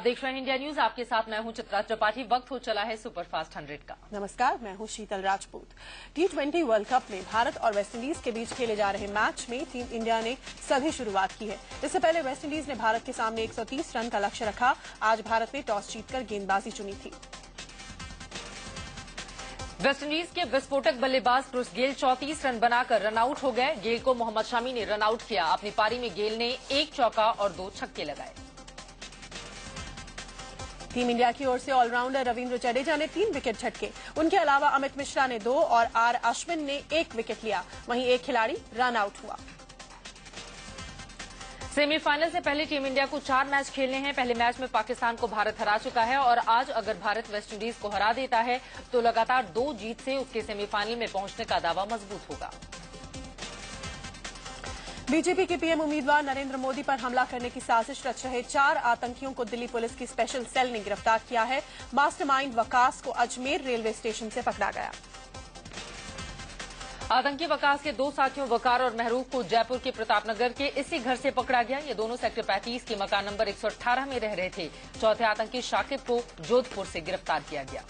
देख रहे हैं इंडिया न्यूज। आपके साथ मैं हूं चित्रा त्रिपाठी। वक्त हो चला है सुपरफास्ट 100 का। नमस्कार, मैं हूं शीतल राजपूत। T20 वर्ल्ड कप में भारत और वेस्टइंडीज के बीच खेले जा रहे मैच में टीम इंडिया ने सभी शुरुआत की है। इससे पहले वेस्टइंडीज ने भारत के सामने 130 रन का लक्ष्य रखा। आज भारत ने टॉस जीतकर गेंदबाजी चुनी थी। वेस्टइंडीज के विस्फोटक बल्लेबाज क्रिस गेल 34 रन बनाकर रन आउट हो गए। गेल को मोहम्मद शमी ने रन आउट किया। अपनी पारी में गेल ने 1 चौका और 2 छक्के लगाए। टीम इंडिया की ओर से ऑलराउंडर रविंद्र जडेजा ने 3 विकेट झटके। उनके अलावा अमित मिश्रा ने 2 और आर अश्विन ने 1 विकेट लिया। वहीं एक खिलाड़ी रन आउट हुआ। सेमीफाइनल से पहले टीम इंडिया को 4 मैच खेलने हैं। पहले मैच में पाकिस्तान को भारत हरा चुका है और आज अगर भारत वेस्टइंडीज को हरा देता है तो लगातार 2 जीत से उसके सेमीफाइनल में पहुंचने का दावा मजबूत होगा। बीजेपी के पीएम उम्मीदवार नरेंद्र मोदी पर हमला करने की साजिश रच रहे 4 आतंकियों को दिल्ली पुलिस की स्पेशल सेल ने गिरफ्तार किया है। मास्टरमाइंड वकास को अजमेर रेलवे स्टेशन से पकड़ा गया। आतंकी वकास के 2 साथियों वकार और महरूफ को जयपुर के प्रतापनगर के इसी घर से पकड़ा गया। ये दोनों सेक्टर 35 के मकान नंबर 118 में रह रहे थे। चौथे आतंकी शाकिब को जोधपुर से गिरफ्तार किया गया।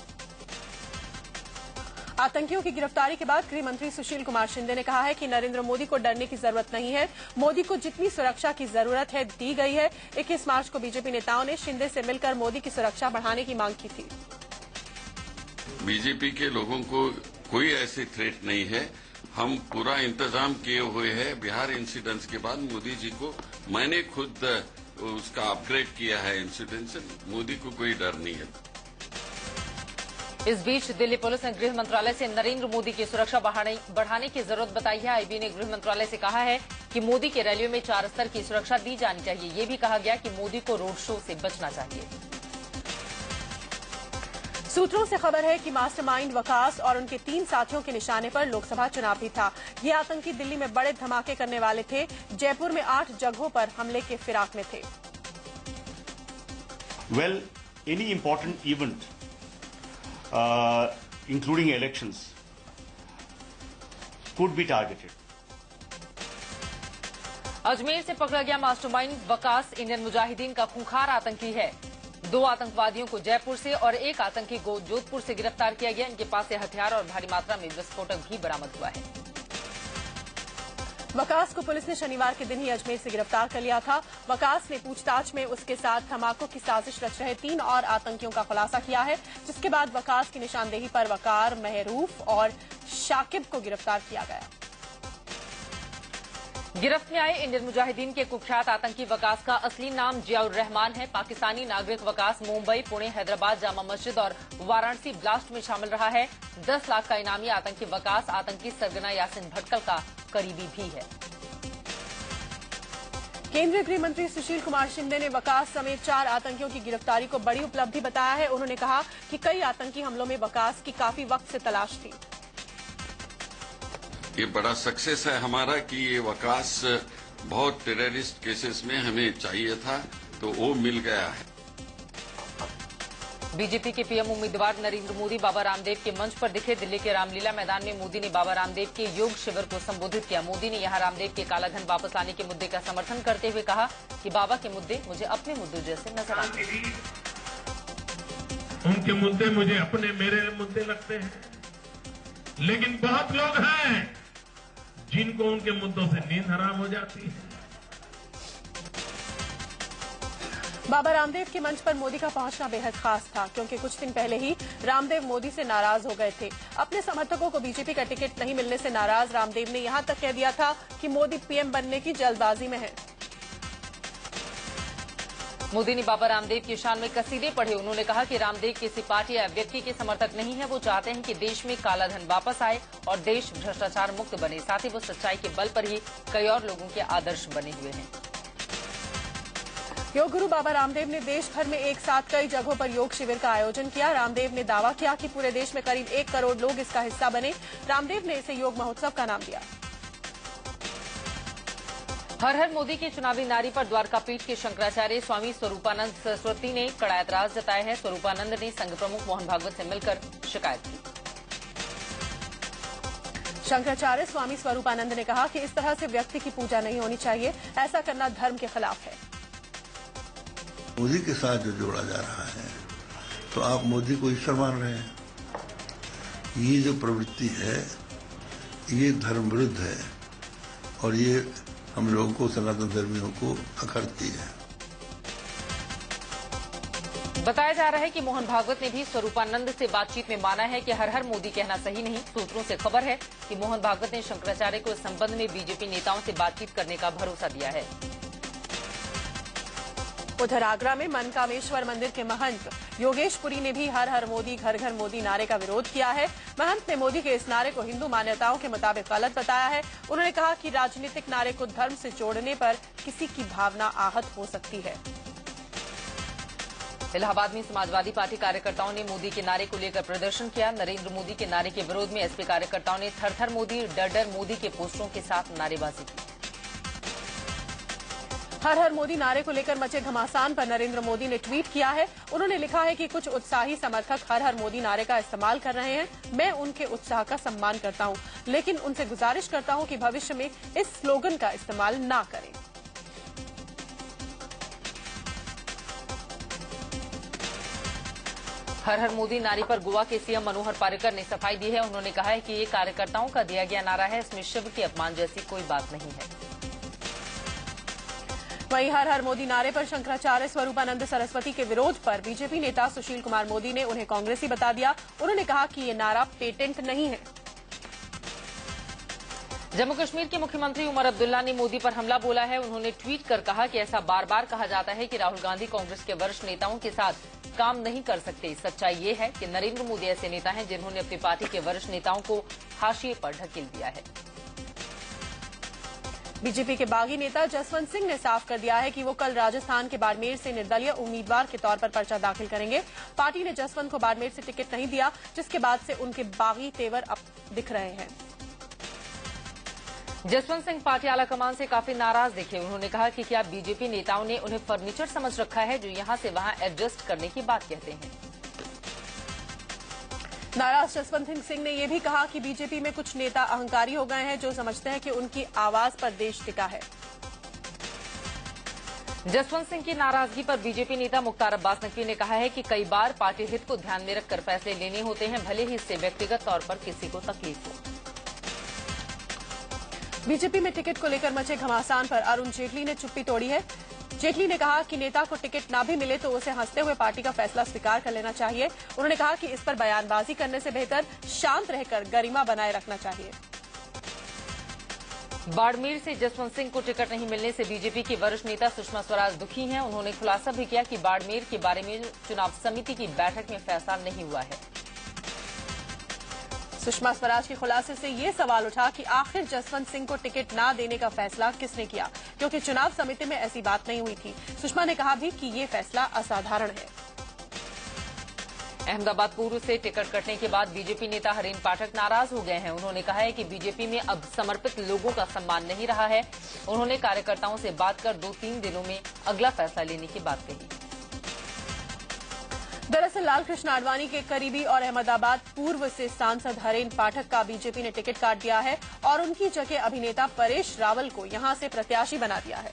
आतंकियों की गिरफ्तारी के बाद गृह मंत्री सुशील कुमार शिंदे ने कहा है कि नरेंद्र मोदी को डरने की जरूरत नहीं है। मोदी को जितनी सुरक्षा की जरूरत है दी गई है। 21 मार्च को बीजेपी नेताओं ने शिंदे से मिलकर मोदी की सुरक्षा बढ़ाने की मांग की थी। बीजेपी के लोगों को कोई ऐसी थ्रेट नहीं है। हम पूरा इंतजाम किए हुए हैं। बिहार इंसिडेंट्स के बाद मोदी जी को मैंने खुद उसका अपग्रेड किया है। इंसिडेंट से मोदी को कोई डर नहीं है। इस बीच दिल्ली पुलिस ने गृह मंत्रालय से नरेंद्र मोदी की सुरक्षा बढ़ाने की जरूरत बताई है। आईबी ने गृह मंत्रालय से कहा है कि मोदी के रैलियों में 4 स्तर की सुरक्षा दी जानी चाहिए। ये भी कहा गया कि मोदी को रोड शो से बचना चाहिए। सूत्रों से खबर है कि मास्टरमाइंड वकास और उनके 3 साथियों के निशाने पर लोकसभा चुनाव भी था। ये आतंकी दिल्ली में बड़े धमाके करने वाले थे। जयपुर में 8 जगहों पर हमले के फिराक में थे। Well, any important event, including elections, could be targeted. Ajmer से पकड़ा गया मास्टरमाइंड वकास इंडियन मुजाहिदीन का खूंखार आतंकी है। 2 आतंकवादियों को जयपुर से और 1 आतंकी को जोधपुर से गिरफ्तार किया गया। इनके पास से हथियार और भारी मात्रा में विस्फोटक भी बरामद हुआ है। वकास को पुलिस ने शनिवार के दिन ही अजमेर से गिरफ्तार कर लिया था। वकास ने पूछताछ में उसके साथ धमाकों की साजिश रच रहे 3 और आतंकियों का खुलासा किया है, जिसके बाद वकास की निशानदेही पर वकार, महरूफ और शाकिब को गिरफ्तार किया गया। गिरफ्त में आए इंडियन मुजाहिदीन के कुख्यात आतंकी वकास का असली नाम जियाउर रहमान है। पाकिस्तानी नागरिक वकास मुंबई, पुणे, हैदराबाद, जामा मस्जिद और वाराणसी ब्लास्ट में शामिल रहा है। 10 लाख का इनामी आतंकी वकास आतंकी सरगना यासिन भटकल का करीबी भी है। केंद्रीय गृह मंत्री सुशील कुमार शिंदे ने वकास समेत 4 आतंकियों की गिरफ्तारी को बड़ी उपलब्धि बताया है। उन्होंने कहा कि कई आतंकी हमलों में वकास की काफी वक्त से तलाश थी। ये बड़ा सक्सेस है हमारा कि ये वकास बहुत टेररिस्ट केसेस में हमें चाहिए था, तो वो मिल गया है। बीजेपी के पीएम उम्मीदवार नरेंद्र मोदी बाबा रामदेव के मंच पर दिखे। दिल्ली के रामलीला मैदान में मोदी ने बाबा रामदेव के योग शिविर को संबोधित किया। मोदी ने यहां रामदेव के काला धन वापस लाने के मुद्दे का समर्थन करते हुए कहा कि बाबा के मुद्दे मुझे अपने मुद्दों जैसे नजर आते हैं। उनके मुद्दे मुझे अपने मेरे मुद्दे लगते हैं, लेकिन बहुत लोग हैं जिनको उनके मुद्दों से नींद हराम हो जाती है। बाबा रामदेव के मंच पर मोदी का पहुंचना बेहद खास था, क्योंकि कुछ दिन पहले ही रामदेव मोदी से नाराज हो गए थे। अपने समर्थकों को बीजेपी का टिकट नहीं मिलने से नाराज रामदेव ने यहां तक कह दिया था कि मोदी पीएम बनने की जल्दबाजी में है। मोदी ने बाबा रामदेव की शान में कसीदे पढ़े। उन्होंने कहा कि रामदेव किसी पार्टी या व्यक्ति के समर्थक नहीं है। वो चाहते हैं कि देश में काला धन वापस आए और देश भ्रष्टाचार मुक्त बने। साथ ही वो सच्चाई के बल पर ही कई और लोगों के आदर्श बने हुए हैं। योग गुरु बाबा रामदेव ने देश भर में एक साथ कई जगहों पर योग शिविर का आयोजन किया। रामदेव ने दावा किया कि पूरे देश में करीब 1 करोड़ लोग इसका हिस्सा बने। रामदेव ने इसे योग महोत्सव का नाम दिया। हर हर मोदी की चुनावी नारी पर द्वारका पीठ के शंकराचार्य स्वामी स्वरूपानंद सरस्वती ने कड़ा ऐतराज जताया है। स्वरूपानंद ने संघ प्रमुख मोहन भागवत से मिलकर शिकायत की। शंकराचार्य स्वामी स्वरूपानंद ने कहा कि इस तरह से व्यक्ति की पूजा नहीं होनी चाहिए। ऐसा करना धर्म के खिलाफ है। मोदी के साथ जो जोड़ा जा रहा है, तो आप मोदी को ईश्वर मान रहे हैं। ये जो प्रवृत्ति है ये धर्म विरुद्ध है और ये हम लोगों को, सनातन धर्मियों को अखरती है। बताया जा रहा है कि मोहन भागवत ने भी स्वरूपानंद से बातचीत में माना है कि हर हर मोदी कहना सही नहीं। सूत्रों से खबर है कि मोहन भागवत ने शंकराचार्य को इस संबंध में बीजेपी नेताओं से बातचीत करने का भरोसा दिया है। उधर आगरा में मनकामेश्वर मंदिर के महंत योगेश पुरी ने भी हर हर मोदी घर घर मोदी नारे का विरोध किया है। महंत ने मोदी के इस नारे को हिंदू मान्यताओं के मुताबिक गलत बताया है। उन्होंने कहा कि राजनीतिक नारे को धर्म से जोड़ने पर किसी की भावना आहत हो सकती है। इलाहाबाद में समाजवादी पार्टी कार्यकर्ताओं ने मोदी के नारे को लेकर प्रदर्शन किया। नरेंद्र मोदी के नारे के विरोध में एसपी कार्यकर्ताओं ने थर थर मोदी, डर डर मोदी के पोस्टरों के साथ नारेबाजी की। हर हर मोदी नारे को लेकर मचे घमासान पर नरेंद्र मोदी ने ट्वीट किया है। उन्होंने लिखा है कि कुछ उत्साही समर्थक हर हर मोदी नारे का इस्तेमाल कर रहे हैं। मैं उनके उत्साह का सम्मान करता हूं, लेकिन उनसे गुजारिश करता हूं कि भविष्य में इस स्लोगन का इस्तेमाल ना करें। हर हर मोदी नारे पर गोवा के सीएम मनोहर पर्रिकर ने सफाई दी है। उन्होंने कहा है कि ये कार्यकर्ताओं का दिया गया नारा है, इसमें शिव के अपमान जैसी कोई बात नहीं है। वहीं हर हर मोदी नारे पर शंकराचार्य स्वरूपानंद सरस्वती के विरोध पर बीजेपी नेता सुशील कुमार मोदी ने उन्हें कांग्रेसी बता दिया। उन्होंने कहा कि ये नारा पेटेंट नहीं है। जम्मू कश्मीर के मुख्यमंत्री उमर अब्दुल्ला ने मोदी पर हमला बोला है। उन्होंने ट्वीट कर कहा कि ऐसा बार बार कहा जाता है कि राहुल गांधी कांग्रेस के वरिष्ठ नेताओं के साथ काम नहीं कर सकते। सच्चाई ये है कि नरेंद्र मोदी ऐसे नेता हैं जिन्होंने अपनी पार्टी के वरिष्ठ नेताओं को हाशिए पर ढकेल दिया है। बीजेपी के बागी नेता जसवंत सिंह ने साफ कर दिया है कि वो कल राजस्थान के बाड़मेर से निर्दलीय उम्मीदवार के तौर पर पर्चा दाखिल करेंगे। पार्टी ने जसवंत को बाड़मेर से टिकट नहीं दिया, जिसके बाद से उनके बागी तेवर अब दिख रहे हैं। जसवंत सिंह पार्टी आलाकमान से काफी नाराज दिखे। उन्होंने कहा कि क्या बीजेपी नेताओं ने उन्हें फर्नीचर समझ रखा है जो यहां से वहां एडजस्ट करने की बात कहते हैं। नाराज जसवंत सिंह ने यह भी कहा कि बीजेपी में कुछ नेता अहंकारी हो गए हैं जो समझते हैं कि उनकी आवाज पर देश टिका है। जसवंत सिंह की नाराजगी पर बीजेपी नेता मुख्तार अब्बास नकवी ने कहा है कि कई बार पार्टी हित को ध्यान में रखकर फैसले लेने होते हैं, भले ही इससे व्यक्तिगत तौर पर किसी को तकलीफ हो। बीजेपी में टिकट को लेकर मचे घमासान पर अरुण जेटली ने चुप्पी तोड़ी है। जेटली ने कहा कि नेता को टिकट ना भी मिले तो उसे हंसते हुए पार्टी का फैसला स्वीकार कर लेना चाहिए। उन्होंने कहा कि इस पर बयानबाजी करने से बेहतर शांत रहकर गरिमा बनाए रखना चाहिए। बाड़मेर से जसवंत सिंह को टिकट नहीं मिलने से बीजेपी की वरिष्ठ नेता सुषमा स्वराज दुखी हैं। उन्होंने खुलासा भी किया कि बाड़मेर के बारे में चुनाव समिति की बैठक में फैसला नहीं हुआ है। सुषमा स्वराज के खुलासे से ये सवाल उठा कि आखिर जसवंत सिंह को टिकट ना देने का फैसला किसने किया, क्योंकि चुनाव समिति में ऐसी बात नहीं हुई थी। सुषमा ने कहा भी कि ये फैसला असाधारण है। अहमदाबाद पूर्व से टिकट कटने के बाद बीजेपी नेता हरीन पाठक नाराज हो गए हैं। उन्होंने कहा है कि बीजेपी में अब समर्पित लोगों का सम्मान नहीं रहा है। उन्होंने कार्यकर्ताओं से बात कर 2-3 दिनों में अगला फैसला लेने की बात कही। दरअसल लालकृष्ण आडवाणी के करीबी और अहमदाबाद पूर्व से सांसद हरेन पाठक का बीजेपी ने टिकट काट दिया है और उनकी जगह अभिनेता परेश रावल को यहां से प्रत्याशी बना दिया है।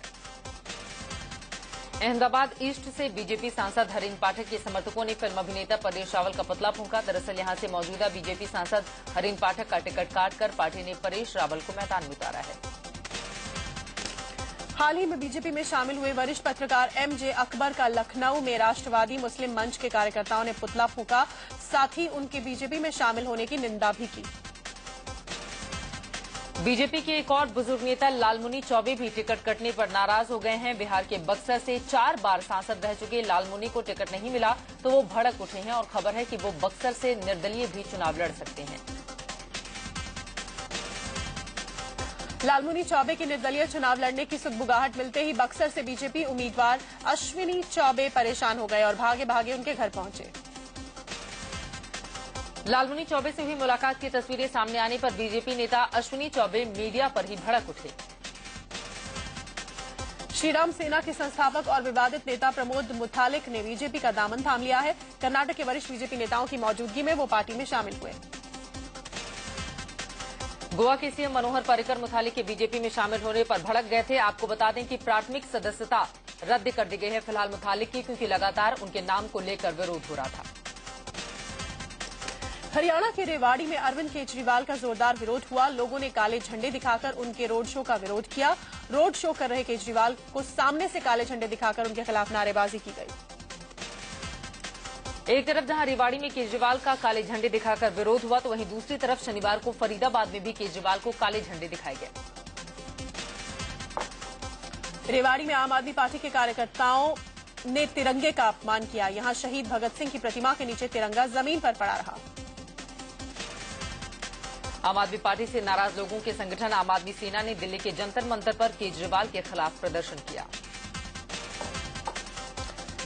अहमदाबाद ईस्ट से बीजेपी सांसद हरीन पाठक के समर्थकों ने फिल्म अभिनेता परेश रावल का पुतला फूंका। दरअसल यहां से मौजूदा बीजेपी सांसद हरीन पाठक का टिकट काटकर पार्टी ने परेश रावल को मैदान में उतारा है। हाल ही में बीजेपी में शामिल हुए वरिष्ठ पत्रकार एमजे अकबर का लखनऊ में राष्ट्रवादी मुस्लिम मंच के कार्यकर्ताओं ने पुतला फूंका, साथ ही उनके बीजेपी में शामिल होने की निंदा भी की। बीजेपी के एक और बुजुर्ग नेता लालमुनि चौबे भी टिकट कटने पर नाराज हो गए हैं। बिहार के बक्सर से 4 बार सांसद रह चुके लालमुनि को टिकट नहीं मिला तो वो भड़क उठे हैं और खबर है कि वो बक्सर से निर्दलीय भी चुनाव लड़ सकते हैं। लालमुनि चौबे के निर्दलीय चुनाव लड़ने की सुगबुगाहट मिलते ही बक्सर से बीजेपी उम्मीदवार अश्विनी चौबे परेशान हो गए और भागे भागे उनके घर पहुंचे। लालमुनि चौबे से हुई मुलाकात की तस्वीरें सामने आने पर बीजेपी नेता अश्विनी चौबे मीडिया पर ही भड़क उठे। श्रीराम सेना के संस्थापक और विवादित नेता प्रमोद मुतालिक ने बीजेपी का दामन थाम लिया है। कर्नाटक के वरिष्ठ बीजेपी नेताओं की मौजूदगी में वो पार्टी में शामिल हुए। गोवा के सीएम मनोहर पर्रिकर मुतालिक के बीजेपी में शामिल होने पर भड़क गए थे। आपको बता दें कि प्राथमिक सदस्यता रद्द कर दी गई है फिलहाल मुतालिक की, क्योंकि लगातार उनके नाम को लेकर विरोध हो रहा था। हरियाणा के रेवाड़ी में अरविंद केजरीवाल का जोरदार विरोध हुआ। लोगों ने काले झंडे दिखाकर उनके रोड शो का विरोध किया। रोड शो कर रहे केजरीवाल को सामने से काले झंडे दिखाकर उनके खिलाफ नारेबाजी की गई। एक तरफ जहां रेवाड़ी में केजरीवाल का काले झंडे दिखाकर विरोध हुआ, तो वहीं दूसरी तरफ शनिवार को फरीदाबाद में भी केजरीवाल को काले झंडे दिखाए गए। रेवाड़ी में आम आदमी पार्टी के कार्यकर्ताओं ने तिरंगे का अपमान किया। यहां शहीद भगत सिंह की प्रतिमा के नीचे तिरंगा जमीन पर पड़ा रहा। आम आदमी पार्टी से नाराज लोगों के संगठन आम आदमी सेना ने दिल्ली के जंतर मंतर पर केजरीवाल के खिलाफ प्रदर्शन किया।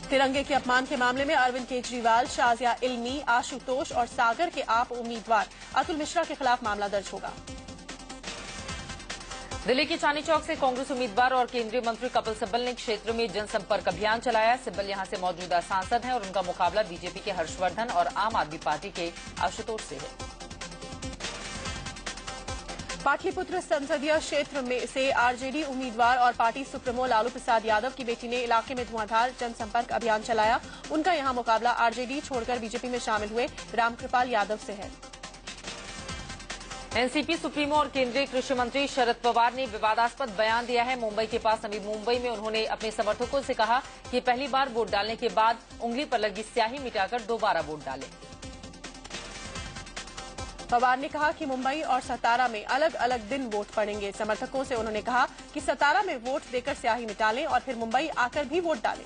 तिरंगे के अपमान के मामले में अरविंद केजरीवाल, शाजिया इल्मी, आशुतोष और सागर के आप उम्मीदवार अतुल मिश्रा के खिलाफ मामला दर्ज होगा। दिल्ली के चांदनी चौक से कांग्रेस उम्मीदवार और केंद्रीय मंत्री कपिल सिब्बल ने क्षेत्र में जनसंपर्क अभियान चलाया। सिब्बल यहां से मौजूदा सांसद हैं और उनका मुकाबला बीजेपी के हर्षवर्धन और आम आदमी पार्टी के आशुतोष से है। पाटलिपुत्र संसदीय क्षेत्र में से आरजेडी उम्मीदवार और पार्टी सुप्रीमो लालू प्रसाद यादव की बेटी ने इलाके में धुआंधार जनसंपर्क अभियान चलाया। उनका यहां मुकाबला आरजेडी छोड़कर बीजेपी में शामिल हुए रामकृपाल यादव से है। एनसीपी सुप्रीमो और केंद्रीय कृषि मंत्री शरद पवार ने विवादास्पद बयान दिया है। मुंबई के पास नवी मुंबई में उन्होंने अपने समर्थकों से कहा कि पहली बार वोट डालने के बाद उंगली पर लगी स्याही मिटाकर दोबारा वोट डालें। पवार ने कहा कि मुंबई और सतारा में अलग अलग दिन वोट पड़ेंगे। समर्थकों से उन्होंने कहा कि सतारा में वोट देकर स्याही मिटा लें और फिर मुंबई आकर भी वोट डालें।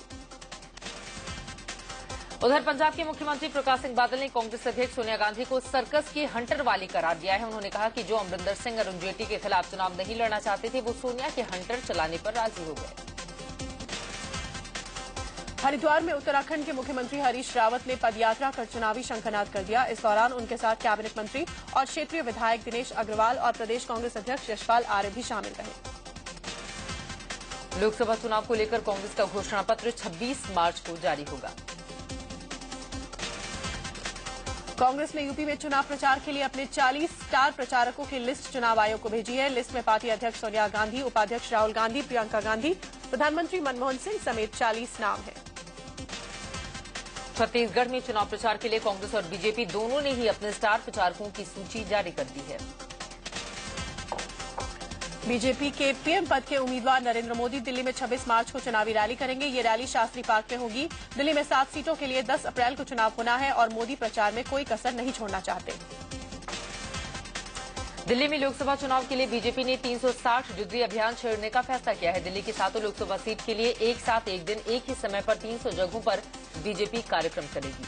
उधर पंजाब के मुख्यमंत्री प्रकाश सिंह बादल ने कांग्रेस अध्यक्ष सोनिया गांधी को सर्कस की हंटर वाली करार दिया है। उन्होंने कहा कि जो अमरिंदर सिंह अरुण जेटली के खिलाफ चुनाव नहीं लड़ना चाहते थे, वो सोनिया के हंटर चलाने पर राजी हो गए। हरिद्वार में उत्तराखंड के मुख्यमंत्री हरीश रावत ने पदयात्रा कर चुनावी शंखनाद कर दिया। इस दौरान उनके साथ कैबिनेट मंत्री और क्षेत्रीय विधायक दिनेश अग्रवाल और प्रदेश कांग्रेस अध्यक्ष यशपाल आर्य भी शामिल रहे। लोकसभा चुनाव को लेकर कांग्रेस का घोषणा पत्र 26 मार्च को जारी होगा। कांग्रेस ने यूपी में चुनाव प्रचार के लिए अपने 40 स्टार प्रचारकों की लिस्ट चुनाव आयोग को भेजी है। लिस्ट में पार्टी अध्यक्ष सोनिया गांधी, उपाध्यक्ष राहुल गांधी, प्रियंका गांधी, प्रधानमंत्री मनमोहन सिंह समेत 40 नाम हैं। छत्तीसगढ़ में चुनाव प्रचार के लिए कांग्रेस और बीजेपी दोनों ने ही अपने स्टार प्रचारकों की सूची जारी कर दी है। बीजेपी के पीएम पद के उम्मीदवार नरेंद्र मोदी दिल्ली में 26 मार्च को चुनावी रैली करेंगे। ये रैली शास्त्री पार्क में होगी। दिल्ली में 7 सीटों के लिए 10 अप्रैल को चुनाव होना है और मोदी प्रचार में कोई कसर नहीं छोड़ना चाहते। दिल्ली में लोकसभा चुनाव के लिए बीजेपी ने 360 डिग्री अभियान छेड़ने का फैसला किया है। दिल्ली की 7 लोकसभा सीट के लिए एक साथ एक दिन एक ही समय पर 300 जगहों पर बीजेपी कार्यक्रम करेगी।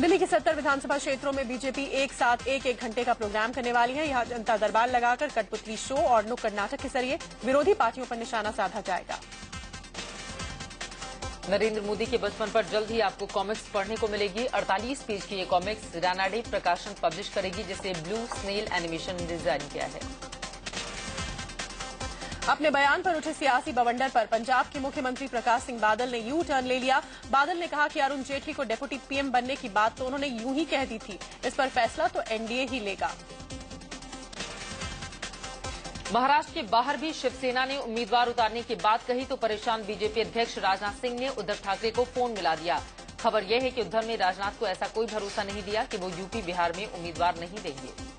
दिल्ली के 70 विधानसभा क्षेत्रों में बीजेपी एक साथ एक घंटे का प्रोग्राम करने वाली है। यहां जनता दरबार लगाकर कठपुतली शो और नुक्कड़ नाटक के जरिए विरोधी पार्टियों पर निशाना साधा जाएगा। नरेंद्र मोदी के बचपन पर जल्द ही आपको कॉमिक्स पढ़ने को मिलेगी। 48 पेज की ये कॉमिक्स रानाडे प्रकाशन पब्लिश करेगी, जिसे ब्लू स्नेल एनिमेशन ने डिजाइन किया है। अपने बयान पर उठे सियासी बवंडर पर पंजाब के मुख्यमंत्री प्रकाश सिंह बादल ने यू टर्न ले लिया। बादल ने कहा कि अरुण जेटली को डेप्यूटी पीएम बनने की बात तो उन्होंने यूं ही कह दी थी, इस पर फैसला तो एनडीए ही लेगा। महाराष्ट्र के बाहर भी शिवसेना ने उम्मीदवार उतारने की बात कही तो परेशान बीजेपी अध्यक्ष राजनाथ सिंह ने उद्धव ठाकरे को फोन मिला दिया। खबर यह है कि उद्धव ने राजनाथ को ऐसा कोई भरोसा नहीं दिया कि वो यूपी बिहार में उम्मीदवार नहीं देंगे।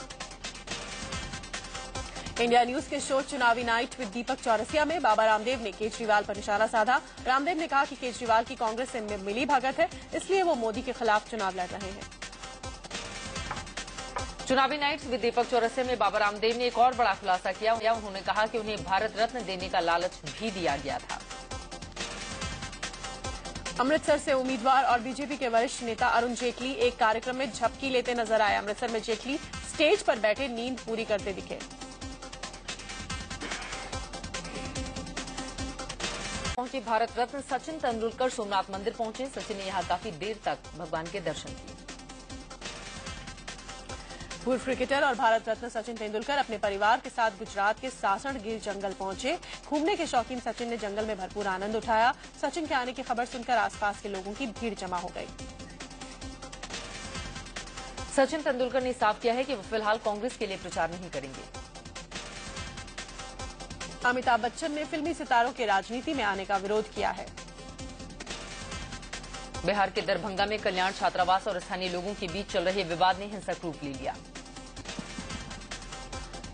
इंडिया न्यूज के शो चुनावी नाइट विद दीपक चौरसिया में बाबा रामदेव ने केजरीवाल पर निशाना साधा। रामदेव ने कहा कि केजरीवाल की कांग्रेस से मिली भगत है, इसलिए वो मोदी के खिलाफ चुनाव लड़ रहे हैं। चुनावी नाइट्स विद दीपक चौरसिया में बाबा रामदेव ने एक और बड़ा खुलासा किया। उन्होंने कहा कि उन्हें भारत रत्न देने का लालच भी दिया गया था। अमृतसर से उम्मीदवार और बीजेपी के वरिष्ठ नेता अरुण जेटली एक कार्यक्रम में झपकी लेते नजर आए। अमृतसर में जेटली स्टेज पर बैठे नींद पूरी करते दिखे। पहुंचे भारत रत्न सचिन तेंदुलकर सोमनाथ मंदिर पहुंचे। सचिन ने यहां काफी देर तक भगवान के दर्शन किए। पूर्व क्रिकेटर और भारत रत्न सचिन तेंदुलकर अपने परिवार के साथ गुजरात के सासण गिर जंगल पहुंचे। घूमने के शौकीन सचिन ने जंगल में भरपूर आनंद उठाया। सचिन के आने की खबर सुनकर आसपास के लोगों की भीड़ जमा हो गई। सचिन तेंदुलकर ने साफ किया है कि वो फिलहाल कांग्रेस के लिए प्रचार नहीं करेंगे। अमिताभ बच्चन ने फिल्मी सितारों के राजनीति में आने का विरोध किया है। बिहार के दरभंगा में कल्याण छात्रावास और स्थानीय लोगों के बीच चल रहे विवाद ने हिंसक रूप ले लिया।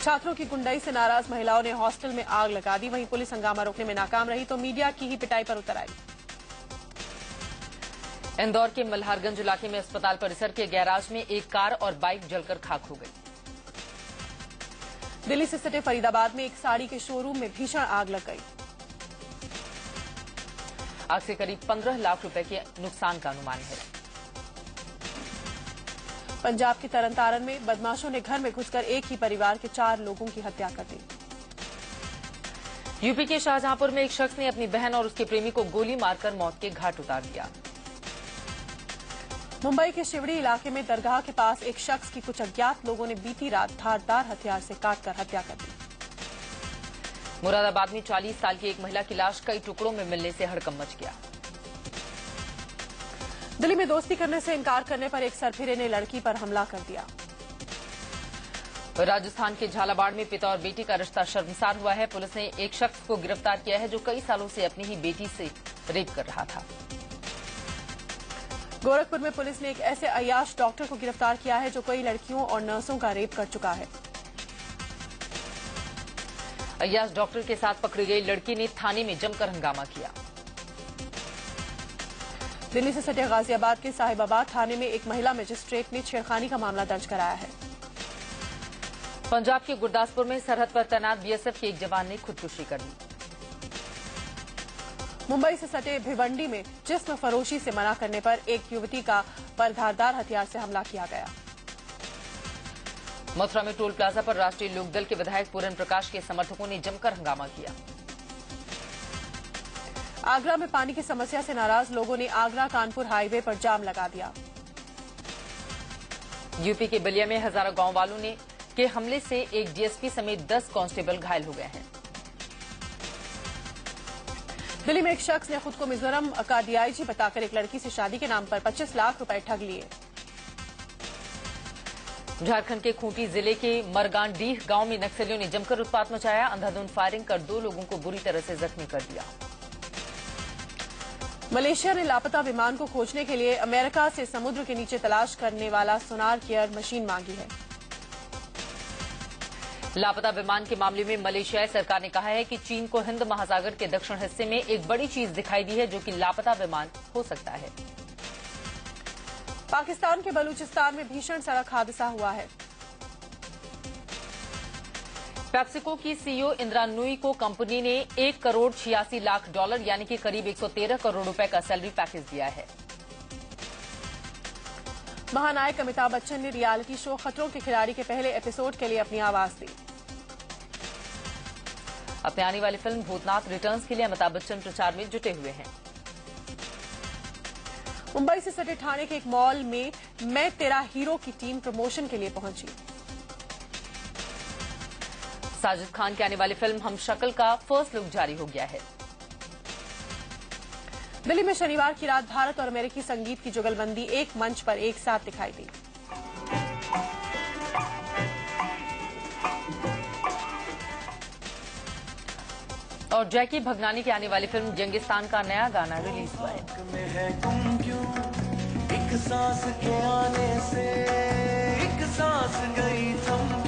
छात्रों की गुंडाई से नाराज महिलाओं ने हॉस्टल में आग लगा दी। वहीं पुलिस हंगामा रोकने में नाकाम रही तो मीडिया की ही पिटाई पर उतर आई। इंदौर के मल्हारगंज इलाके में अस्पताल परिसर के गैराज में एक कार और बाइक जलकर खाक हो गई। दिल्ली से सटे फरीदाबाद में एक साड़ी के शोरूम में भीषण आग लग गई। आग से करीब 15 लाख रुपए के नुकसान का अनुमान है। पंजाब के तरनतारन में बदमाशों ने घर में घुसकर एक ही परिवार के 4 लोगों की हत्या कर दी। यूपी के शाहजहांपुर में एक शख्स ने अपनी बहन और उसके प्रेमी को गोली मारकर मौत के घाट उतार दिया। मुंबई के शिवड़ी इलाके में दरगाह के पास एक शख्स की कुछ अज्ञात लोगों ने बीती रात धारदार हथियार से काटकर हत्या कर दी। मुरादाबाद में 40 साल की एक महिला की लाश कई टुकड़ों में मिलने से हड़कंप मच गया। दिल्ली में दोस्ती करने से इनकार करने पर एक सरफिरे ने लड़की पर हमला कर दिया। राजस्थान के झालावाड़ में पिता और बेटी का रिश्ता शर्मसार हुआ है। पुलिस ने एक शख्स को गिरफ्तार किया है जो कई सालों से अपनी ही बेटी से रेप कर रहा था। गोरखपुर में पुलिस ने एक ऐसे अय्याश डॉक्टर को गिरफ्तार किया है जो कई लड़कियों और नर्सों का रेप कर चुका है। अय्याश डॉक्टर के साथ पकड़ी गई लड़की ने थाने में जमकर हंगामा किया। दिल्ली से सटे गाजियाबाद के साहिबाबाद थाने में एक महिला मजिस्ट्रेट ने छेड़खानी का मामला दर्ज कराया है। पंजाब के गुरदासपुर में सरहद पर तैनात बीएसएफ के एक जवान ने खुदकुशी कर ली। मुंबई से सटे भिवंडी में जिस्म फरोशी से मना करने पर एक युवती का पर धारदार हथियार से हमला किया गया। मथुरा में टोल प्लाजा पर राष्ट्रीय लोकदल के विधायक पूरन प्रकाश के समर्थकों ने जमकर हंगामा किया। आगरा में पानी की समस्या से नाराज लोगों ने आगरा कानपुर हाईवे पर जाम लगा दिया। यूपी के बलिया में हजारों गांव वालों के हमले से एक डीएसपी समेत 10 कांस्टेबल घायल हो गए हैं। दिल्ली में एक शख्स ने खुद को मिजोरम का डीआईजी बताकर एक लड़की से शादी के नाम पर 25 लाख रुपए ठग लिए। झारखंड के खूंटी जिले के मरगानडीह गांव में नक्सलियों ने जमकर उत्पात मचाया। अंधाधुंध फायरिंग कर 2 लोगों को बुरी तरह से जख्मी कर दिया। मलेशिया ने लापता विमान को खोजने के लिए अमेरिका से समुद्र के नीचे तलाश करने वाला सोनार केयर मशीन मांगी है। लापता विमान के मामले में मलेशियाई सरकार ने कहा है कि चीन को हिंद महासागर के दक्षिण हिस्से में एक बड़ी चीज दिखाई दी है जो कि लापता विमान हो सकता है। पाकिस्तान के बलूचिस्तान में भीषण सड़क हादसा हुआ है। पेप्सिको की सीईओ इंदिरा नूई को कंपनी ने $1 करोड़ 86 लाख यानी कि करीब 113 करोड़ रुपए का सैलरी पैकेज दिया है। महानायक अमिताभ बच्चन ने रियलिटी शो खतरों के खिलाड़ी के पहले एपिसोड के लिए अपनी आवाज दी। अपने आने वाली फिल्म भूतनाथ रिटर्न्स के लिए अमिताभ बच्चन प्रचार में जुटे हुए हैं। मुंबई से सटे ठाणे के एक मॉल में मैं तेरा हीरो की टीम प्रमोशन के लिए पहुंची। साजिद खान की आने वाली फिल्म हम शक्ल का फर्स्ट लुक जारी हो गया है। दिल्ली में शनिवार की रात भारत और अमेरिकी संगीत की जुगलबंदी एक मंच पर एक साथ दिखाई दी। और जैकी भगनानी की आने वाली फिल्म जंगिस्तान का नया गाना रिलीज हुआ है। एक सांस के आने से एक सांस गई थम